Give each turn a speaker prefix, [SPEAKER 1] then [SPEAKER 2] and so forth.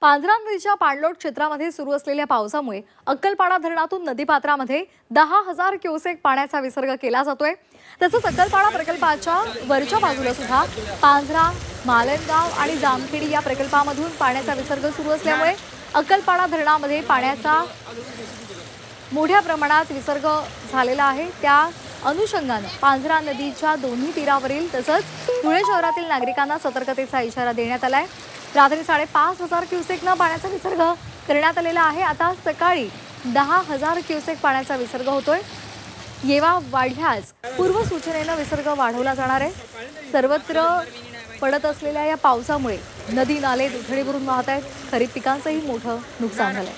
[SPEAKER 1] पांझरा नदीच्या पाणलोट क्षेत्रामध्ये सुरू असलेल्या पावसामुळे अक्कलपाडा धरणातून नदीपात्रामध्ये 10,000 क्युसेक पाण्याचा विसर्ग केला जातोय। तसंच अक्कलपाडा प्रकल्पाच्या वरच्या बाजूला सुद्धा पांझरा, मालनगाव आणि जामखेडी या प्रकल्पामधून पाण्याचा विसर्ग सुरू असल्यामुळे अक्कलपाडा धरणामध्ये पाण्याचा मोठ्या प्रमाणात विसर्ग झालेला आहे। त्या अनुषंगाने पांझरा नदीच्या दोन्ही तीरावरील तसंच धुळे शहरातील नागरिकांना सतर्कतेचा इशारा देण्यात आलाय। रात्री 5,500 क्युसेकनं पाण्याचा विसर्ग करण्यात आलेला आहे। आता सकाळी 10,000 क्युसेक पाण्याचा विसर्ग होतोय। येवा वाढल्यास पूर्व सूचनेनं विसर्ग वाढवला जाणार आहे। सर्वत्र पडत असलेल्या या पावसामुळे नदी नाले दुथडी भरून वाहत आहेत। खरीप पिकांचंही मोठं नुकसान झालंय।